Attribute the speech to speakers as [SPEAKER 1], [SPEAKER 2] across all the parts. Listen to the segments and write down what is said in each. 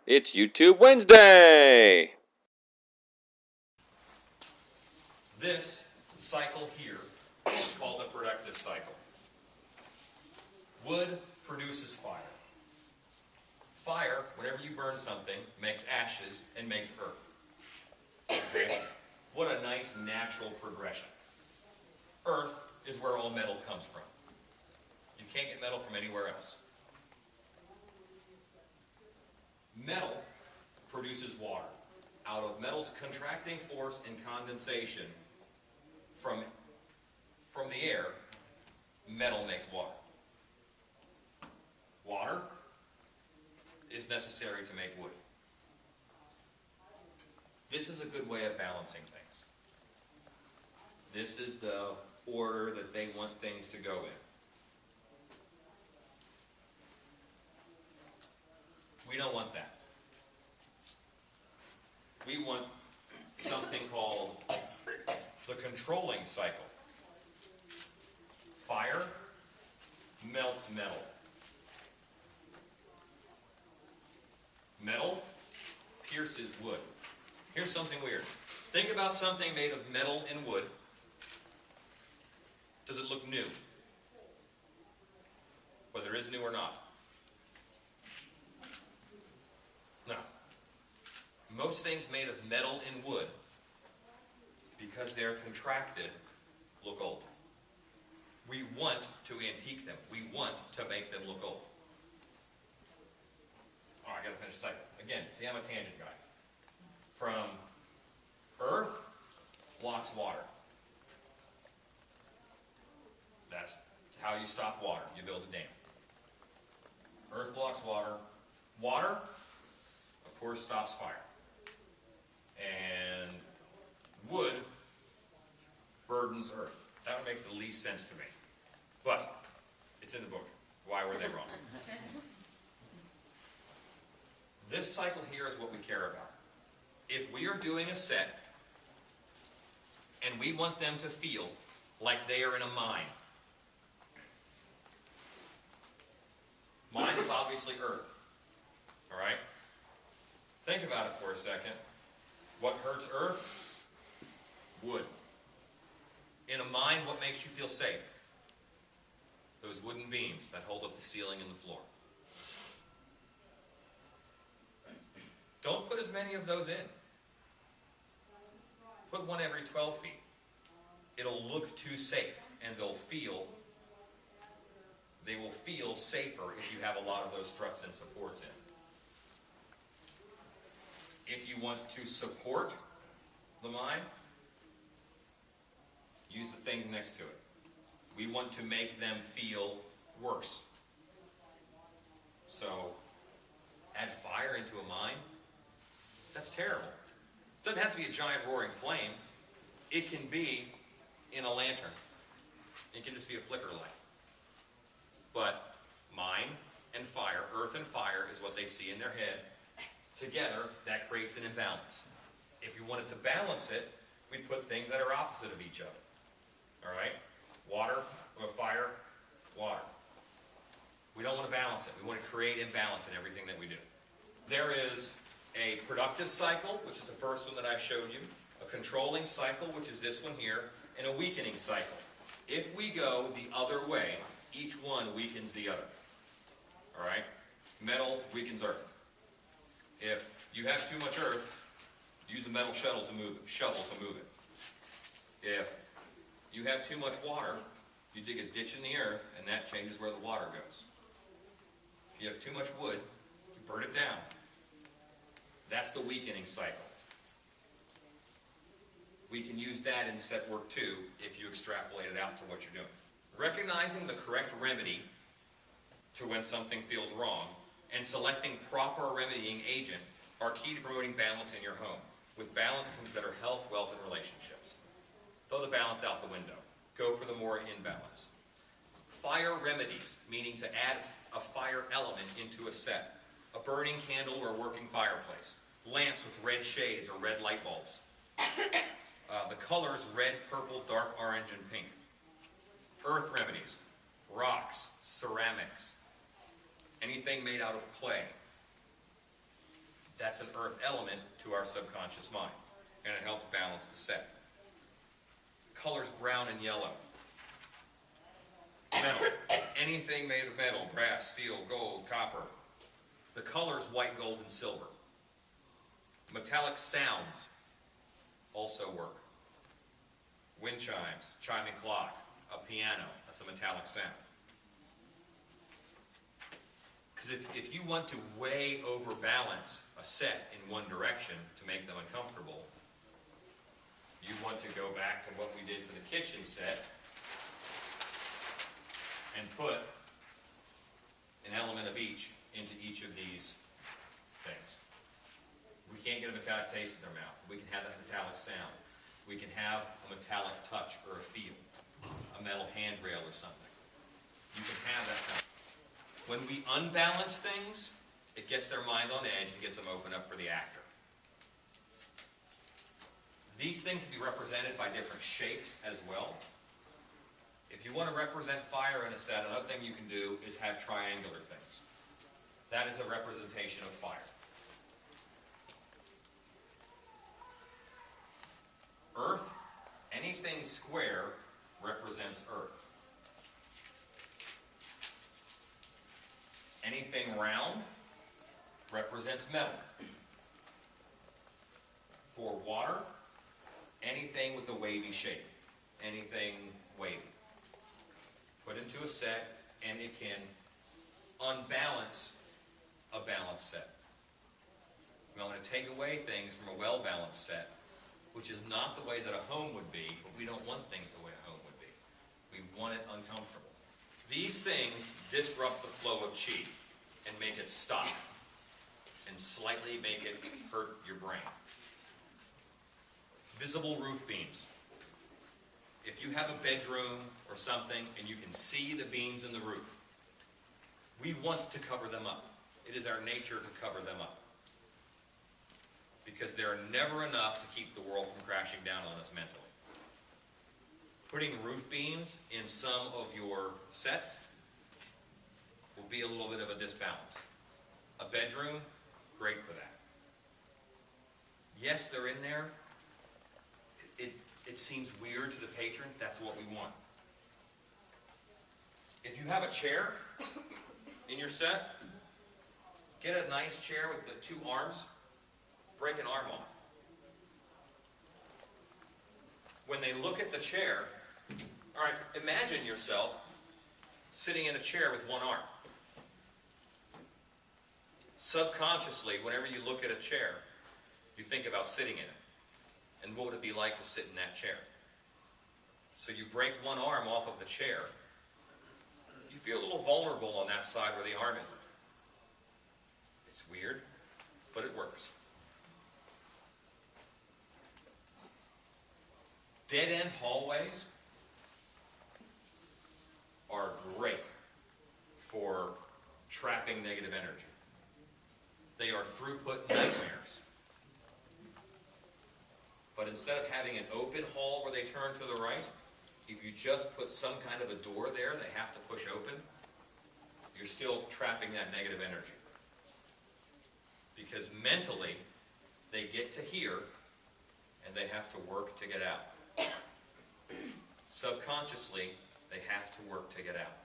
[SPEAKER 1] It's YouTube Wednesday!
[SPEAKER 2] This cycle here is called the productive cycle. Wood produces fire. Fire, whenever you burn something, makes ashes and makes earth. Okay? What a nice natural progression. Earth is where all metal comes from. You can't get metal from anywhere else. Metal produces water. Out of metal's contracting force and condensation from the air, metal makes water. Water is necessary to make wood. This is a good way of balancing things. This is the order that they want things to go in. We don't want that. We want something called the controlling cycle. Fire melts metal. Metal pierces wood. Here's something weird. Think about something made of metal and wood. Does it look new? Whether it is new or not. No. Most things made of metal and wood, because they're contracted, look old. We want to antique them. We want to make them look old. All right, I gotta finish the cycle. Again, see, I'm a tangent guy. From earth blocks water. That's how you stop water. You build a dam. Earth blocks water. Water, of course, stops fire. And wood burdens earth. That one makes the least sense to me. But it's in the book. Why were they wrong? This cycle here is what we care about. If we are doing a set and we want them to feel like they are in a mine. Mine is obviously earth. All right? Think about it for a second. What hurts earth? Wood. In a mine, what makes you feel safe? Those wooden beams that hold up the ceiling and the floor. Don't put as many of those in. Put one every 12 feet. It'll look too safe, and they will feel safer if you have a lot of those struts and supports in. If you want to support the mine, use the thing next to it. We want to make them feel worse. So, add fire into a mine? That's terrible. It doesn't have to be a giant roaring flame. It can be in a lantern. It can just be a flicker light. But mine and fire, earth and fire, is what they see in their head. Together, that creates an imbalance. If you wanted to balance it, we'd put things that are opposite of each other. All right? Water, fire, water. We don't want to balance it. We want to create imbalance in everything that we do. There is a productive cycle, which is the first one that I showed you, a controlling cycle, which is this one here, and a weakening cycle. If we go the other way, each one weakens the other. All right? Metal weakens earth. If you have too much earth, use a metal shovel to move it. If you have too much water, you dig a ditch in the earth, and that changes where the water goes. If you have too much wood, you burn it down. That's the weakening cycle. We can use that in set work too, if you extrapolate it out to what you're doing. Recognizing the correct remedy to when something feels wrong, and selecting proper remedying agent are key to promoting balance in your home. With balance comes better health, wealth, and relationships. Throw the balance out the window. Go for the more imbalance. Fire remedies, meaning to add a fire element into a set. A burning candle or a working fireplace. Lamps with red shades or red light bulbs. The colors red, purple, dark orange, and pink. Earth remedies. Rocks, ceramics, anything made out of clay. That's an earth element to our subconscious mind, and it helps balance the set. Colors brown and yellow. Metal. Anything made of metal, brass, steel, gold, copper. The colors white, gold, and silver. Metallic sounds also work. Wind chimes, chiming clock, a piano, that's a metallic sound. Because if you want to way overbalance a set in one direction to make them uncomfortable, you want to go back to what we did for the kitchen set and put an element of each into each of these things. We can't get a metallic taste in their mouth. We can have that metallic sound. We can have a metallic touch or a feel, a metal handrail or something. You can have that kind of. When we unbalance things, it gets their mind on edge and gets them open up for the actor. These things can be represented by different shapes as well. If you want to represent fire in a set, another thing you can do is have triangular things. That is a representation of fire. Earth, anything square represents earth. Anything round represents metal. For water, anything with a wavy shape. Anything wavy. Put into a set, and it can unbalance a balanced set. I'm going to take away things from a well-balanced set, which is not the way that a home would be, but we don't want things the way a home would be. We want it uncomfortable. These things disrupt the flow of chi and make it stop and slightly make it hurt your brain. Visible roof beams. If you have a bedroom or something and you can see the beams in the roof, we want to cover them up. It is our nature to cover them up. Because there are never enough to keep the world from crashing down on us mentally. Putting roof beams in some of your sets will be a little bit of a disbalance. A bedroom, great for that. Yes, they're in there. It seems weird to the patron. That's what we want. If you have a chair in your set, get a nice chair with the two arms. Break an arm off. When they look at the chair, all right, imagine yourself sitting in a chair with one arm. Subconsciously, whenever you look at a chair, you think about sitting in it. And what would it be like to sit in that chair? So you break one arm off of the chair. You feel a little vulnerable on that side where the arm isn't. It's weird, but it works. Dead-end hallways are great for trapping negative energy. They are throughput nightmares. But instead of having an open hall where they turn to the right, if you just put some kind of a door there they have to push open, you're still trapping that negative energy. Because mentally, they get to here, and they have to work to get out. Subconsciously, they have to work to get out.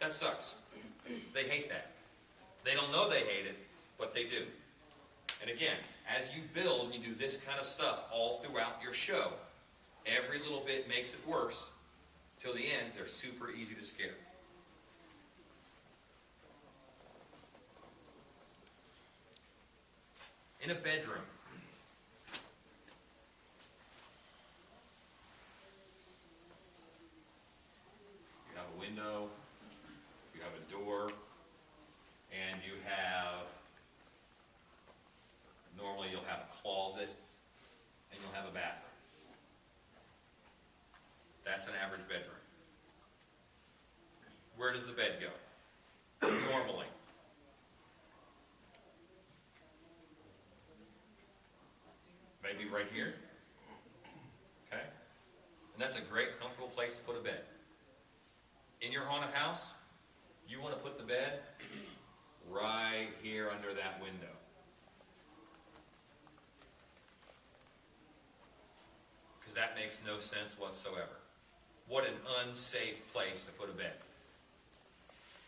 [SPEAKER 2] That sucks. They hate that. They don't know they hate it, but they do. And again, as you build and you do this kind of stuff all throughout your show, every little bit makes it worse. Till the end, they're super easy to scare. In a bedroom, you have a window, you have a door, and you have, normally you'll have a closet, and you'll have a bathroom. That's an average bedroom. Where does the bed go? Normally. Maybe right here. Okay? And that's a great, comfortable place to put a bed. In your haunted house, you want to put the bed right here under that window. Because that makes no sense whatsoever. What an unsafe place to put a bed.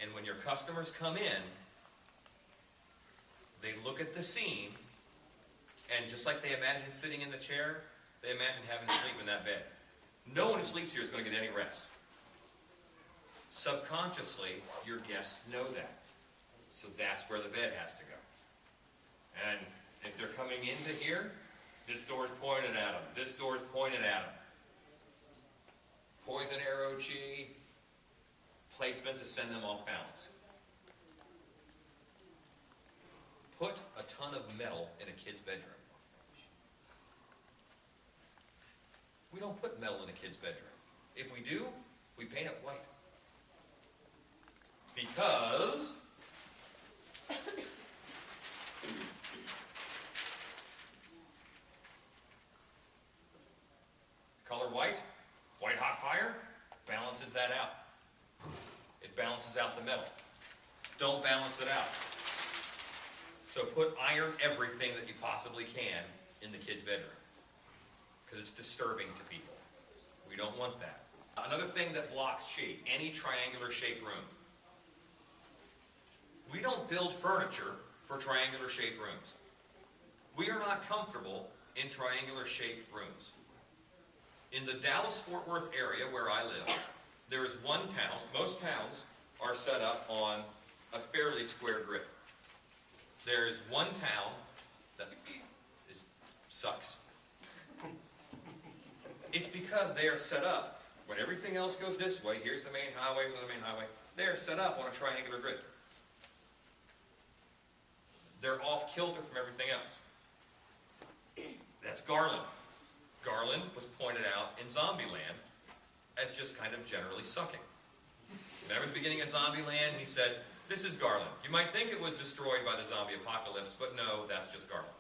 [SPEAKER 2] And when your customers come in, they look at the scene, and just like they imagine sitting in the chair, they imagine having to sleep in that bed. No one who sleeps here is going to get any rest. Subconsciously, your guests know that. So that's where the bed has to go. And if they're coming into here, this door's pointed at them. This door's pointed at them. Poison arrow chi, placement to send them off balance. Put a ton of metal in a kid's bedroom. We don't put metal in a kid's bedroom. If we do, we paint it white. Because color white, white hot fire, balances that out. It balances out the metal. Don't balance it out. So put iron everything that you possibly can in the kid's bedroom, because it's disturbing to people. We don't want that. Another thing that blocks shape, any triangular shaped room. We don't build furniture for triangular shaped rooms. We are not comfortable in triangular shaped rooms. In the Dallas-Fort Worth area where I live, there is one town, most towns are set up on a fairly square grid. There is one town that sucks. It's because they are set up, when everything else goes this way, here's the main highway, here's the main highway, they are set up on a triangular grid. They're off kilter from everything else. That's Garland. Garland was pointed out in Zombieland as just kind of generally sucking. Remember the beginning of Zombieland? He said, this is Garland. You might think it was destroyed by the zombie apocalypse, but no, that's just Garland.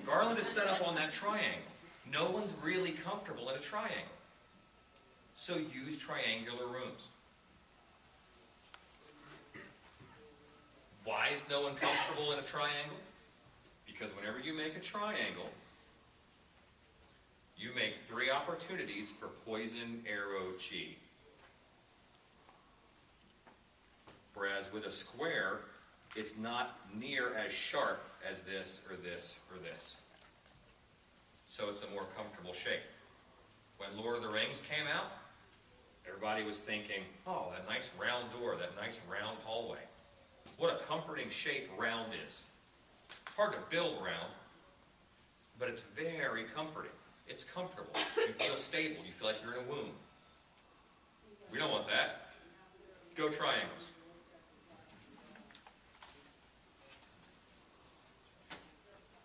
[SPEAKER 2] Garland is set up on that triangle. No one's really comfortable in a triangle. So use triangular rooms. Why is no one comfortable in a triangle? Because whenever you make a triangle, you make 3 opportunities for poison arrow chi. Whereas with a square, it's not near as sharp as this or this or this. So it's a more comfortable shape. When Lord of the Rings came out, everybody was thinking, oh, that nice round door, that nice round hallway. What a comforting shape round is. Hard to build round, but it's very comforting. It's comfortable. You feel stable. You feel like you're in a womb. We don't want that. Go triangles.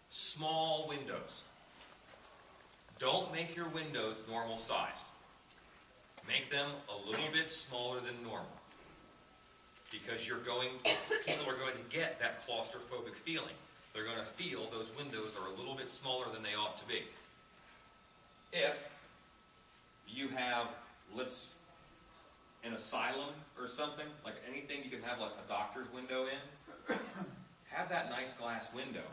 [SPEAKER 2] Small windows. Don't make your windows normal sized. Make them a little bit smaller than normal. Because people are going to get that claustrophobic feeling. They're going to feel those windows are a little bit smaller than they ought to be. If you have, an asylum or something, like anything you can have like a doctor's window in, have that nice glass window,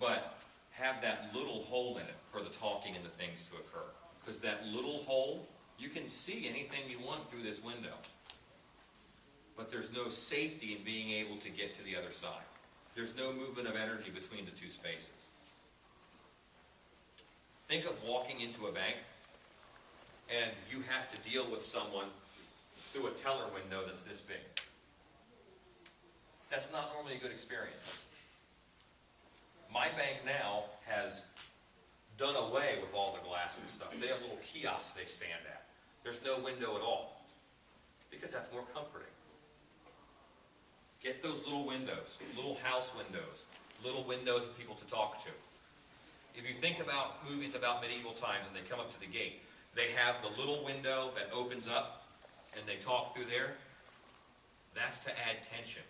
[SPEAKER 2] but have that little hole in it for the talking and the things to occur. Because that little hole, you can see anything you want through this window. But there's no safety in being able to get to the other side. There's no movement of energy between the 2 spaces. Think of walking into a bank, and you have to deal with someone through a teller window that's this big. That's not normally a good experience. My bank now has done away with all the glass and stuff. They have little kiosks they stand at. There's no window at all, because that's more comforting. Get those little windows, little house windows, little windows for people to talk to. If you think about movies about medieval times and they come up to the gate, they have the little window that opens up and they talk through there. That's to add tension.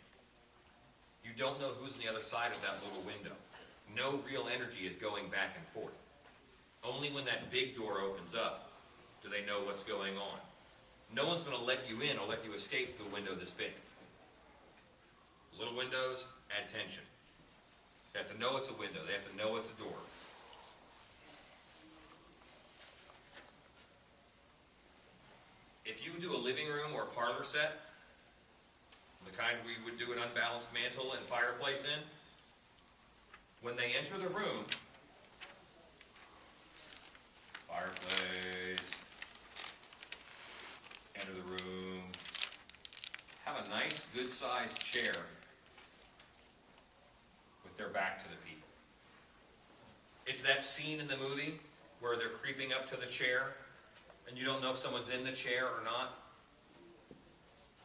[SPEAKER 2] You don't know who's on the other side of that little window. No real energy is going back and forth. Only when that big door opens up do they know what's going on. No one's going to let you in or let you escape through a window this big. Little windows add tension. They have to know it's a window. They have to know it's a door. If you do a living room or a parlor set, the kind we would do an unbalanced mantle and fireplace in, when they enter the room, fireplace, enter the room, have a nice, good-sized chair with their back to the people. It's that scene in the movie where they're creeping up to the chair and you don't know if someone's in the chair or not.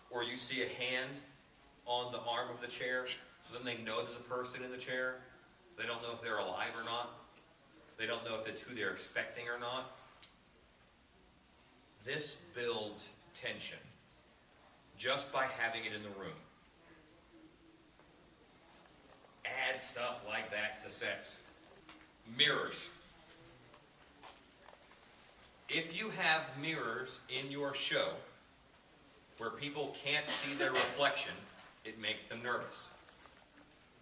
[SPEAKER 2] Or you see a hand on the arm of the chair, so then they know there's a person in the chair. They don't know if they're alive or not. They don't know if it's who they're expecting or not. This builds tension just by having it in the room. Add stuff like that to sets. Mirrors. If you have mirrors in your show where people can't see their reflection, it makes them nervous.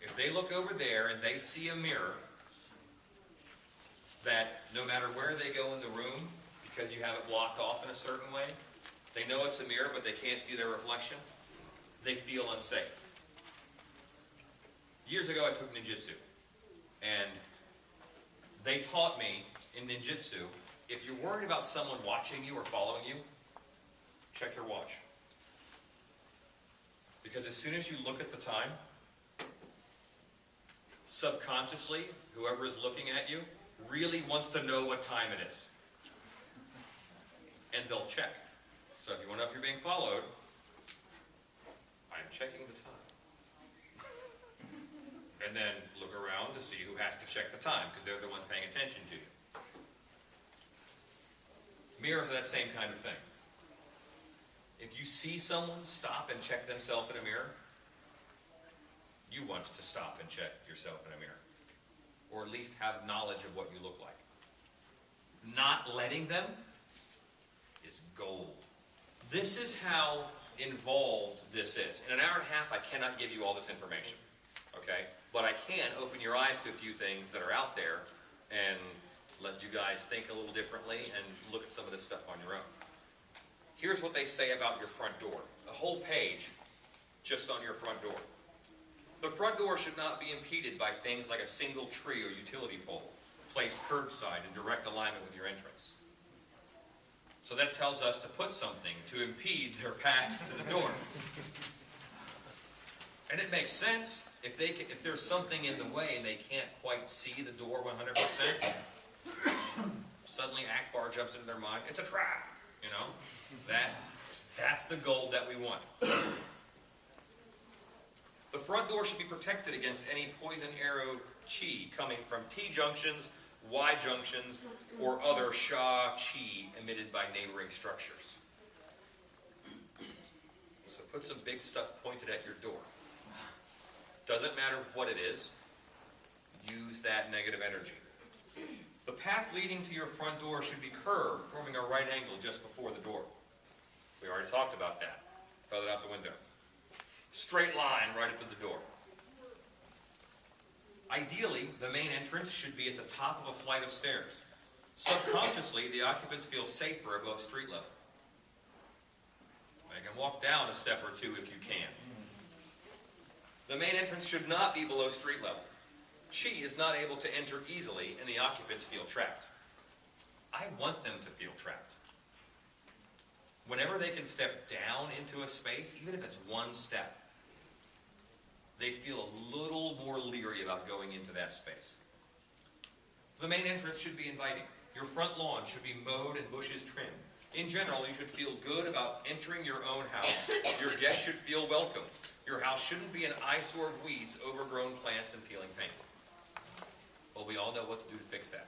[SPEAKER 2] If they look over there and they see a mirror that no matter where they go in the room, because you have it blocked off in a certain way, they know it's a mirror but they can't see their reflection, they feel unsafe. Years ago I took ninjutsu, and they taught me in ninjutsu, if you're worried about someone watching you or following you, check your watch. Because as soon as you look at the time, subconsciously, whoever is looking at you really wants to know what time it is. And they'll check. So if you want to know if you're being followed, I'm checking the time. And then look around to see who has to check the time, because they're the ones paying attention to you. Mirrors are that same kind of thing. If you see someone stop and check themselves in a mirror, you want to stop and check yourself in a mirror. Or at least have knowledge of what you look like. Not letting them is gold. This is how involved this is. In an hour and a half, I cannot give you all this information. Okay? But I can open your eyes to a few things that are out there and let you guys think a little differently and look at some of this stuff on your own. Here's what they say about your front door. A whole page just on your front door. The front door should not be impeded by things like a single tree or utility pole placed curbside in direct alignment with your entrance. So that tells us to put something to impede their path to the door. And it makes sense. If there's something in the way and they can't quite see the door 100%, suddenly Akbar jumps into their mind, it's a trap, you know? That's the gold that we want. The front door should be protected against any poison arrow chi coming from T-junctions, Y-junctions, or other Sha chi emitted by neighboring structures. So put some big stuff pointed at your door. Doesn't matter what it is, use that negative energy. The path leading to your front door should be curved, forming a right angle just before the door. We already talked about that. Throw that out the window. Straight line right up to the door. Ideally, the main entrance should be at the top of a flight of stairs. Subconsciously, the occupants feel safer above street level. They can walk down a step or two if you can. The main entrance should not be below street level. Chi is not able to enter easily and the occupants feel trapped. I want them to feel trapped. Whenever they can step down into a space, even if it's one step, they feel a little more leery about going into that space. The main entrance should be inviting. Your front lawn should be mowed and bushes trimmed. In general, you should feel good about entering your own house. Your guests should feel welcome. Your house shouldn't be an eyesore of weeds, overgrown plants, and peeling paint. Well, we all know what to do to fix that.